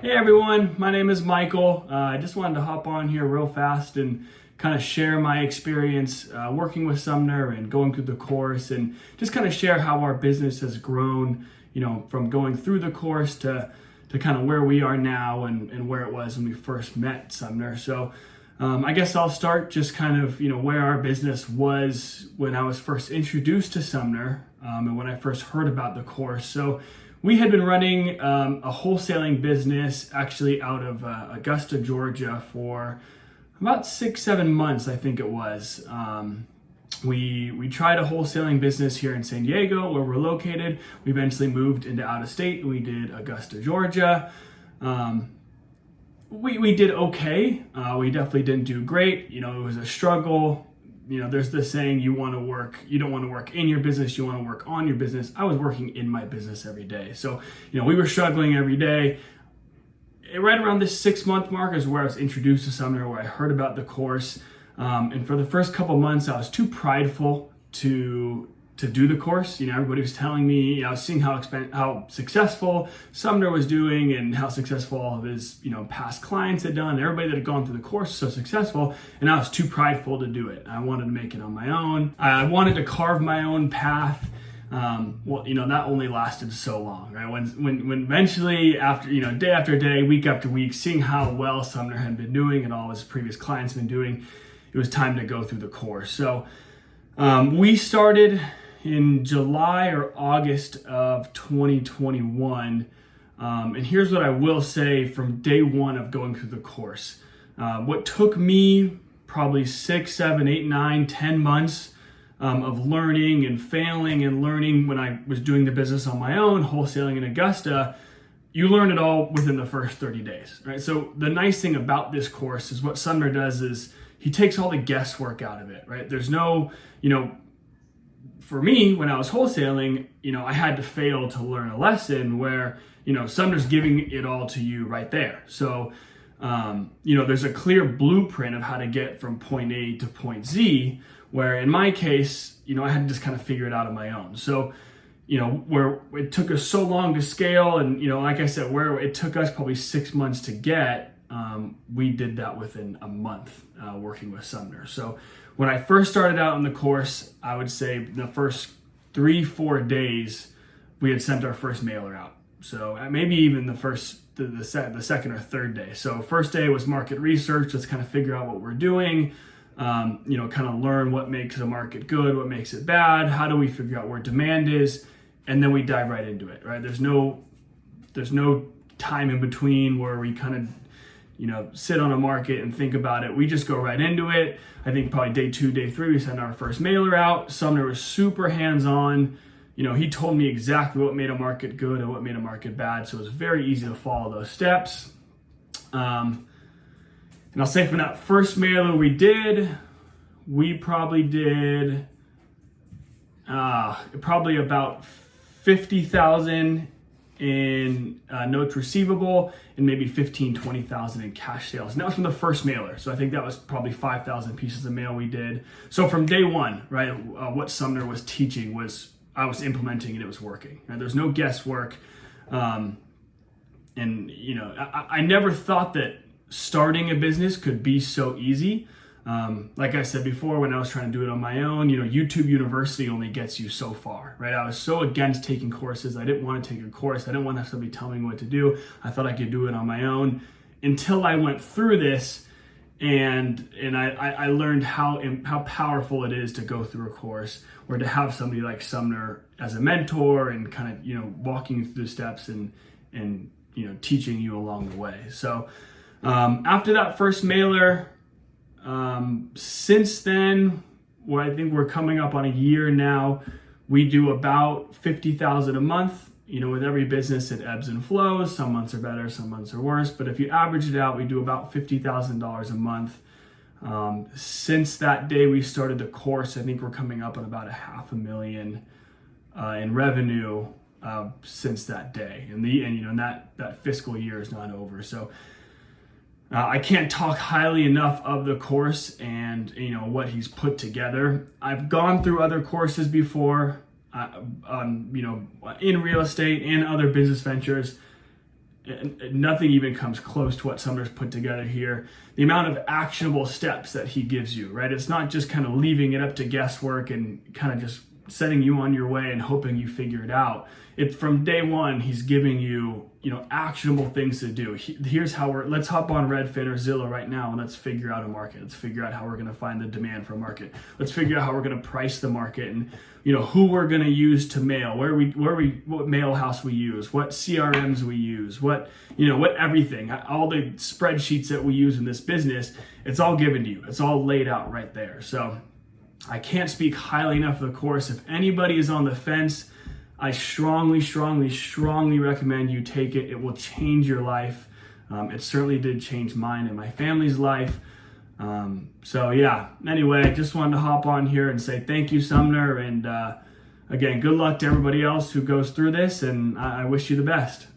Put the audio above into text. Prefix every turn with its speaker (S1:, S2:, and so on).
S1: Hey everyone, my name is Michael. I just wanted to hop on here real fast and kind of share my experience working with Sumner and going through the course, and just kind of share how our business has grown, from going through the course to kind of where we are now and where it was when we first met Sumner. So I guess I'll start just kind of, where our business was when I was first introduced to Sumner and when I first heard about the course. So we had been running a wholesaling business actually out of Augusta, Georgia for about 6-7 months, I think it was. We tried a wholesaling business here in San Diego where we're located. We eventually moved into out of state. We did Augusta, Georgia. We did okay. We definitely didn't do great. It was a struggle. There's this saying, you don't want to work in your business, you want to work on your business. I was working in my business every day. So, we were struggling every day. Right around this 6-month mark is where I was introduced to Sumner, where I heard about the course. And for the first couple months, I was too prideful to do the course. Everybody was telling me, I was seeing how successful Sumner was doing and how successful all of his, past clients had done. Everybody that had gone through the course was so successful, and I was too prideful to do it. I wanted to make it on my own. I wanted to carve my own path. That only lasted so long, right? When eventually, after, day after day, week after week, seeing how well Sumner had been doing and all his previous clients had been doing, it was time to go through the course. So we started in July or August of 2021. And here's what I will say from day one of going through the course. What took me probably 6, 7, 8, 9, 10 months of learning and failing and learning when I was doing the business on my own, wholesaling in Augusta, you learn it all within the first 30 days, right? So the nice thing about this course is what Sumner does is he takes all the guesswork out of it, right? There's no, for me, when I was wholesaling, I had to fail to learn a lesson where, Sumner's giving it all to you right there. So, there's a clear blueprint of how to get from point A to point Z, where in my case, I had to just kind of figure it out on my own. So, where it took us so long to scale and, like I said, where it took us probably 6 months to get, we did that within a month working with Sumner. So when I first started out in the course, I would say the first 3-4 days, we had sent our first mailer out. So maybe even the second or third day. So first day was market research. Let's kind of figure out what we're doing, kind of learn what makes a market good, what makes it bad. How do we figure out where demand is? And then we dive right into it, right? There's no time in between where we kind of sit on a market and think about it. We just go right into it. I think probably day 2, day 3, we sent our first mailer out. Sumner was super hands-on. He told me exactly what made a market good and what made a market bad. So it was very easy to follow those steps. And I'll say from that first mailer we probably did probably about 50,000 in notes receivable and maybe 20,000 in cash sales. And that was from the first mailer. So I think that was probably 5,000 pieces of mail we did. So from day one, right, what Sumner was teaching was I was implementing and it was working. Right? There's no guesswork. I never thought that starting a business could be so easy. Like I said before, when I was trying to do it on my own, YouTube University only gets you so far, right? I was so against taking courses. I didn't want to take a course. I didn't want to have somebody telling me what to do. I thought I could do it on my own until I went through this and I learned how powerful it is to go through a course or to have somebody like Sumner as a mentor and kind of, walking you through the steps and teaching you along the way. So, after that first mailer, since then, I think we're coming up on a year now, we do about 50,000 a month. With every business, it ebbs and flows. Some months are better, some months are worse. But if you average it out, we do about $50,000 a month. Since that day we started the course, I think we're coming up on about $500,000 in revenue since that day. And that fiscal year is not over. So I can't talk highly enough of the course and what he's put together. I've gone through other courses before, in real estate and other business ventures. nothing even comes close to what Sumner's put together here. The amount of actionable steps that he gives you, right? It's not just kind of leaving it up to guesswork and kind of just setting you on your way and hoping you figure it out. From day one, he's giving you, actionable things to do. Here's how let's hop on Redfin or Zillow right now and let's figure out a market. Let's figure out how we're going to find the demand for a market. Let's figure out how we're going to price the market and, who we're going to use to mail, what mail house we use, what CRMs we use, what everything, all the spreadsheets that we use in this business, it's all given to you. It's all laid out right there. So I can't speak highly enough of the course. If anybody is on the fence, I strongly, strongly, strongly recommend you take it. It will change your life. It certainly did change mine and my family's life. Anyway, I just wanted to hop on here and say thank you, Sumner. And again, good luck to everybody else who goes through this. And I wish you the best.